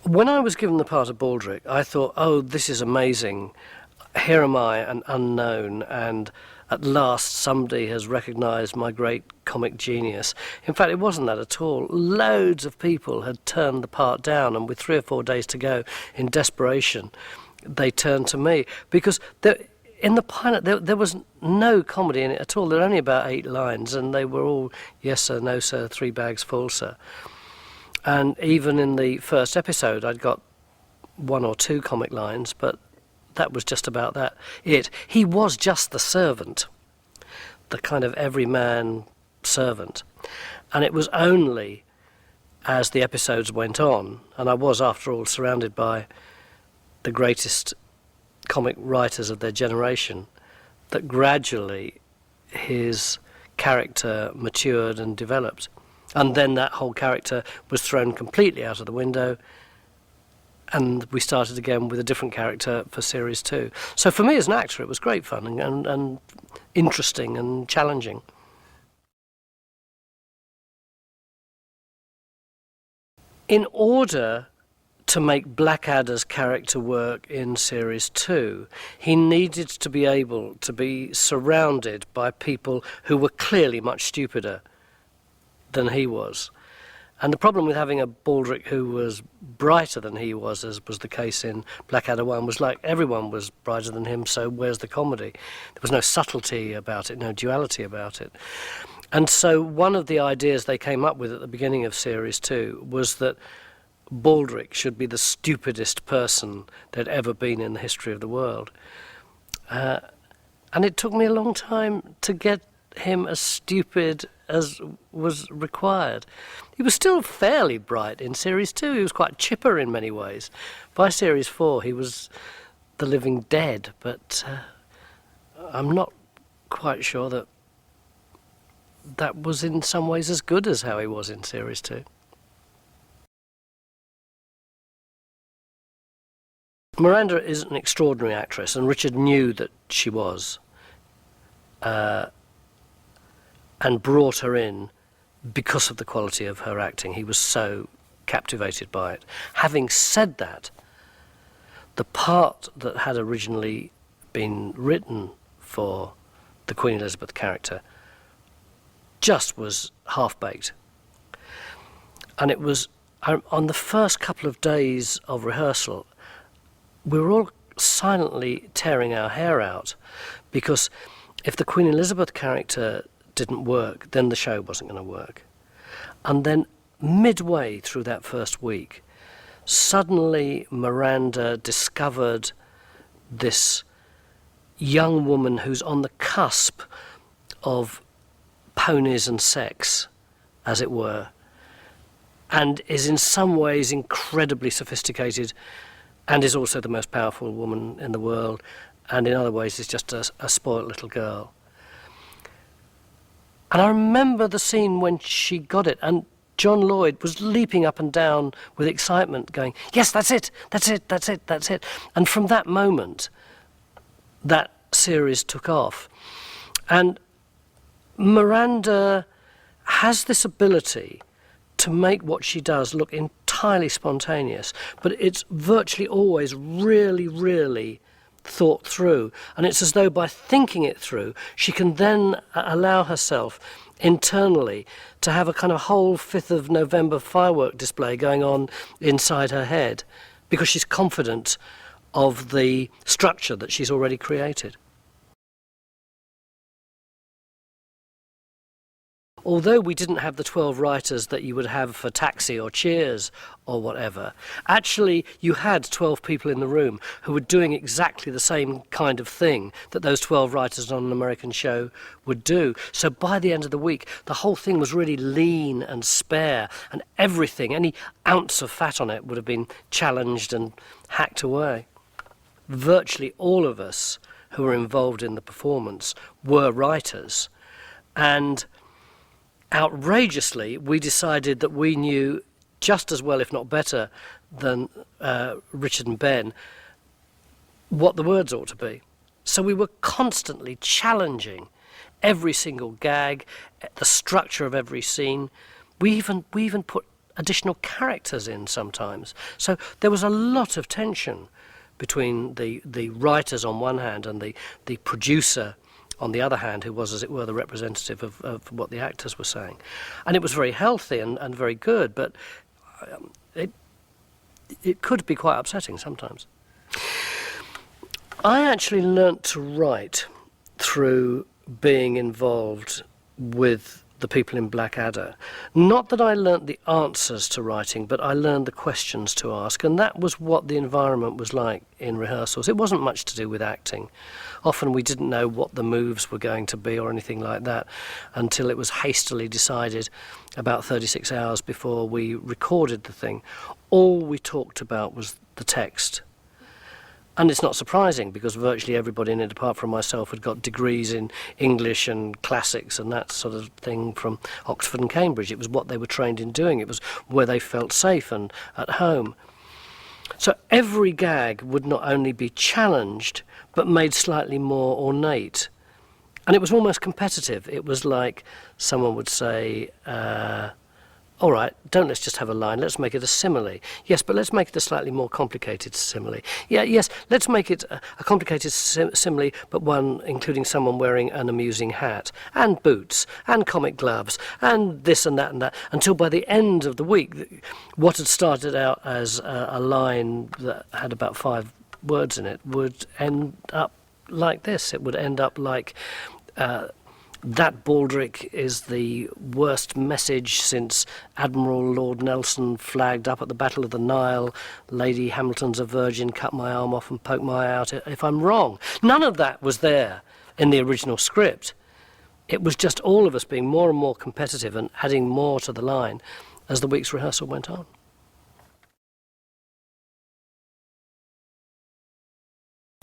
When I was given the part of Baldric, I thought, oh, this is amazing. Here am I, an unknown, and at last somebody has recognised my great comic genius. In fact, it wasn't that at all. Loads of people had turned the part down, and with 3 or 4 days to go, in desperation, they turned to me. Because in the pilot, there was no comedy in it at all. There were only about 8 lines, and they were all, yes sir, no sir, 3 bags full, sir. And even in the first episode, I'd got 1 or 2 comic lines, but that was just about it. He was just the servant, the kind of everyman servant. And it was only as the episodes went on, and I was, after all, surrounded by the greatest comic writers of their generation, that gradually his character matured and developed. And then that whole character was thrown completely out of the window, and we started again with a different character for series 2. So for me as an actor, it was great fun and interesting and challenging. In order to make Blackadder's character work in series 2, he needed to be able to be surrounded by people who were clearly much stupider than he was. And the problem with having a Baldric who was brighter than he was, as was the case in Blackadder 1, was like everyone was brighter than him, so where's the comedy? There was no subtlety about it, no duality about it. And so one of the ideas they came up with at the beginning of series 2 was that Baldric should be the stupidest person there'd ever been in the history of the world. And it took me a long time to get him as stupid as was required. He was still fairly bright in series 2. He was quite chipper in many ways. By series 4 he was the living dead, but I'm not quite sure that that was in some ways as good as how he was in series 2. Miranda is an extraordinary actress, and Richard knew that she was. And brought her in because of the quality of her acting. He was so captivated by it. Having said that, the part that had originally been written for the Queen Elizabeth character just was half-baked. And it was, on the first couple of days of rehearsal, we were all silently tearing our hair out, because if the Queen Elizabeth character didn't work, then the show wasn't going to work. And then midway through that first week, suddenly Miranda discovered this young woman who's on the cusp of ponies and sex, as it were, and is in some ways incredibly sophisticated, and is also the most powerful woman in the world, and in other ways is just a spoilt little girl. And I remember the scene when she got it, and John Lloyd was leaping up and down with excitement, going, yes, that's it, that's it, that's it, that's it. And from that moment, that series took off. And Miranda has this ability to make what she does look entirely spontaneous, but it's virtually always really, really thought through. And it's as though by thinking it through, she can then allow herself internally to have a kind of whole 5th of November firework display going on inside her head, because she's confident of the structure that she's already created. Although we didn't have the 12 writers that you would have for Taxi or Cheers or whatever, actually you had 12 people in the room who were doing exactly the same kind of thing that those 12 writers on an American show would do. So by the end of the week, the whole thing was really lean and spare, and everything, any ounce of fat on it, would have been challenged and hacked away. Virtually all of us who were involved in the performance were writers, and outrageously, we decided that we knew just as well, if not better, than Richard and Ben, what the words ought to be. So we were constantly challenging every single gag, the structure of every scene. We even put additional characters in sometimes. So there was a lot of tension between the writers on one hand and the producer on the other hand, who was, as it were, the representative of what the actors were saying. And it was very healthy and very good, but it could be quite upsetting sometimes. I actually learnt to write through being involved with the people in Blackadder. Not that I learnt the answers to writing, but I learned the questions to ask, and that was what the environment was like in rehearsals. It wasn't much to do with acting. Often we didn't know what the moves were going to be or anything like that until it was hastily decided about 36 hours before we recorded the thing. All we talked about was the text. And it's not surprising, because virtually everybody in it, apart from myself, had got degrees in English and classics and that sort of thing from Oxford and Cambridge. It was what they were trained in doing. It was where they felt safe and at home. So every gag would not only be challenged, but made slightly more ornate. And it was almost competitive. It was like someone would say, all right, let's just have a line, let's make it a simile. Yes, but let's make it a slightly more complicated simile. Yeah, yes, let's make it a complicated simile, but one including someone wearing an amusing hat, and boots, and comic gloves, and this and that, until by the end of the week, what had started out as a line that had about 5 words in it would end up like this. It would end up like... that baldric is the worst message since Admiral Lord Nelson flagged up at the Battle of the Nile. Lady Hamilton's a virgin, cut my arm off and poke my eye out if I'm wrong. None of that was there in the original script. It was just all of us being more and more competitive and adding more to the line as the week's rehearsal went on.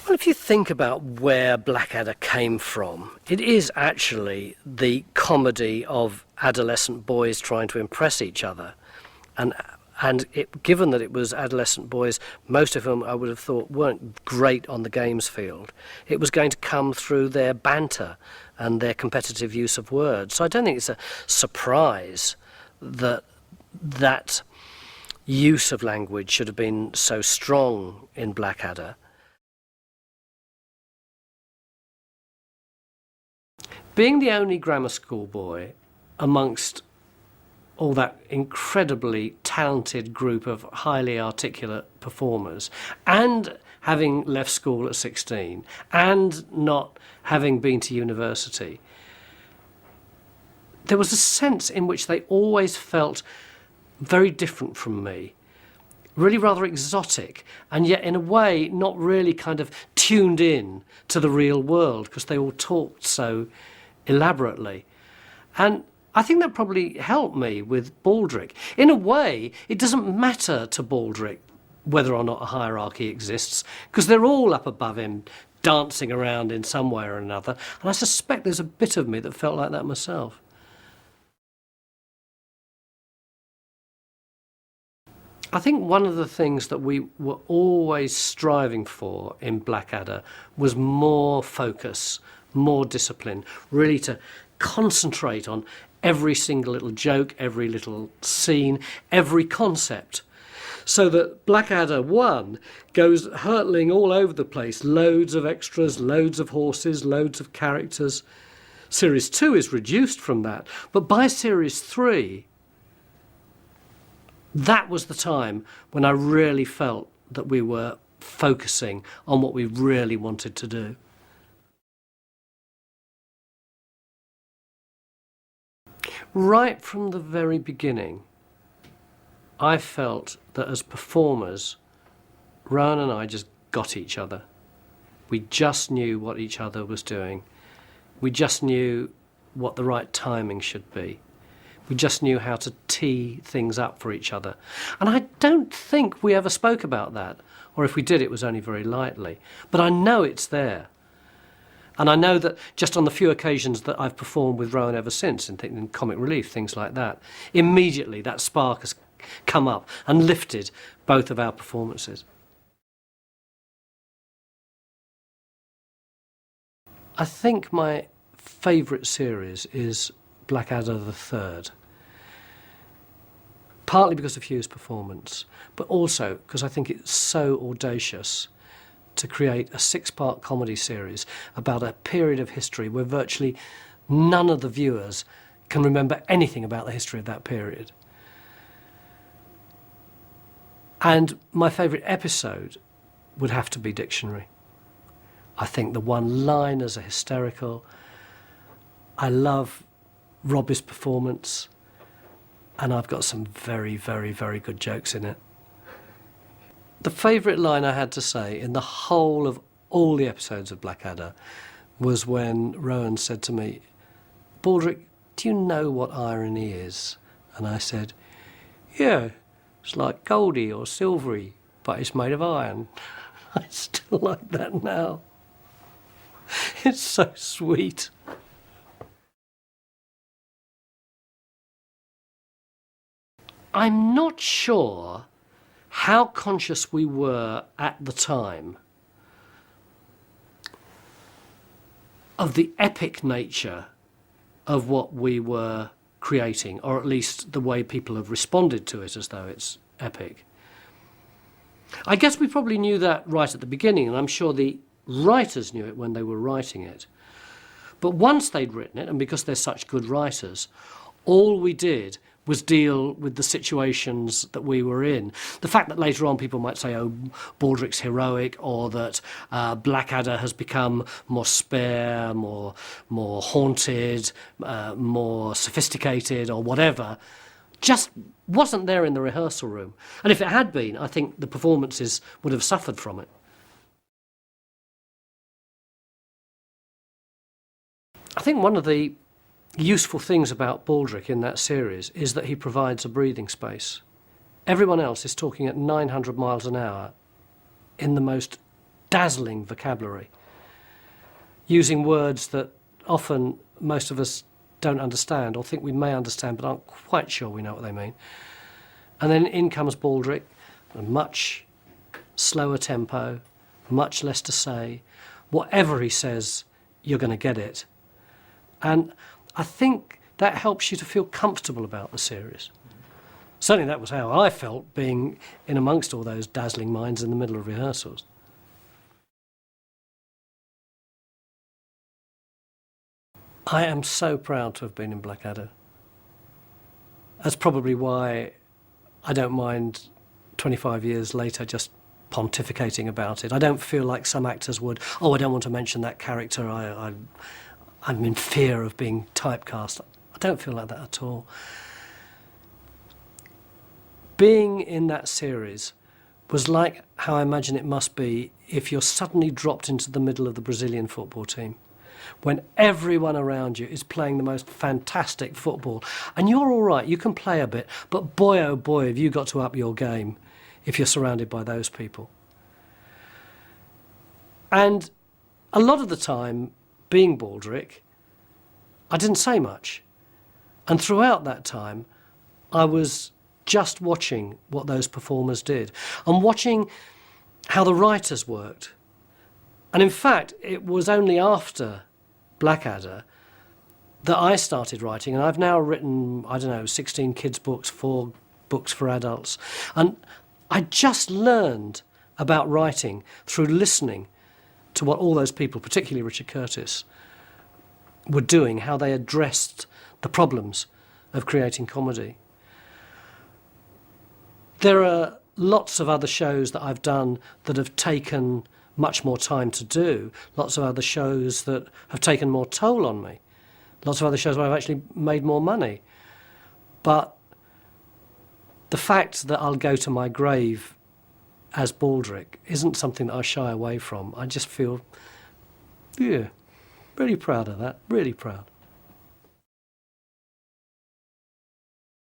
Well, if you think about where Blackadder came from, it is actually the comedy of adolescent boys trying to impress each other. Given that it was adolescent boys, most of whom I would have thought weren't great on the games field, it was going to come through their banter and their competitive use of words. So I don't think it's a surprise that that use of language should have been so strong in Blackadder. Being the only grammar school boy amongst all that incredibly talented group of highly articulate performers, and having left school at 16, and not having been to university, there was a sense in which they always felt very different from me, really rather exotic, and yet in a way not really kind of tuned in to the real world, because they all talked so elaborately. And I think that probably helped me with Baldric. In a way, it doesn't matter to Baldric whether or not a hierarchy exists, because they're all up above him, dancing around in some way or another. And I suspect there's a bit of me that felt like that myself. I think one of the things that we were always striving for in Blackadder was more focus, more discipline, really to concentrate on every single little joke, every little scene, every concept, so that Blackadder 1 goes hurtling all over the place, loads of extras, loads of horses, loads of characters. Series 2 is reduced from that, but by Series 3, that was the time when I really felt that we were focusing on what we really wanted to do. Right from the very beginning, I felt that as performers, Rowan and I just got each other. We just knew what each other was doing. We just knew what the right timing should be. We just knew how to tee things up for each other. And I don't think we ever spoke about that, or if we did, it was only very lightly. But I know it's there. And I know that just on the few occasions that I've performed with Rowan ever since, in comic relief, things like that, immediately that spark has come up and lifted both of our performances. I think my favourite series is Blackadder the Third. partly because of Hugh's performance, but also because I think it's so audacious to create a 6-part comedy series about a period of history where virtually none of the viewers can remember anything about the history of that period. And my favourite episode would have to be Dictionary. I think the one-liners are hysterical. I love Robbie's performance, and I've got some very, very, very good jokes in it. The favourite line I had to say in the whole of all the episodes of Blackadder was when Rowan said to me, "Baldrick, do you know what irony is?" And I said, "Yeah, it's like goldy or silvery, but it's made of iron." I still like that now. It's so sweet. I'm not sure how conscious we were at the time of the epic nature of what we were creating, or at least the way people have responded to it as though it's epic. I guess we probably knew that right at the beginning, and I'm sure the writers knew it when they were writing it. But once they'd written it, and because they're such good writers, all we did was deal with the situations that we were in. The fact that later on people might say, oh, Baldrick's heroic, or that Blackadder has become more spare, more haunted, more sophisticated, or whatever, just wasn't there in the rehearsal room. And if it had been, I think the performances would have suffered from it. I think one of the useful things about Baldrick in that series is that he provides a breathing space. Everyone else is talking at 900 miles an hour in the most dazzling vocabulary, using words that often most of us don't understand or think we may understand but aren't quite sure we know what they mean. And then in comes Baldrick, a much slower tempo, much less to say. Whatever he says, you're going to get it. And I think that helps you to feel comfortable about the series. Certainly that was how I felt, being in amongst all those dazzling minds in the middle of rehearsals. I am so proud to have been in Blackadder. That's probably why I don't mind 25 years later just pontificating about it. I don't feel like some actors would, oh, I don't want to mention that character, I'm in fear of being typecast. I don't feel like that at all. Being in that series was like how I imagine it must be if you're suddenly dropped into the middle of the Brazilian football team, when everyone around you is playing the most fantastic football, and you're all right, you can play a bit, but boy, oh boy, have you got to up your game if you're surrounded by those people. And a lot of the time, being Baldrick, I didn't say much. And throughout that time, I was just watching what those performers did and watching how the writers worked. And in fact, it was only after Blackadder that I started writing, and I've now written, 16 kids' books, 4 books for adults. And I just learned about writing through listening to what all those people, particularly Richard Curtis, were doing, how they addressed the problems of creating comedy. There are lots of other shows that I've done that have taken much more time to do, lots of other shows that have taken more toll on me, lots of other shows where I've actually made more money. But the fact that I'll go to my grave as Baldrick isn't something that I shy away from. I just feel, really proud of that, really proud.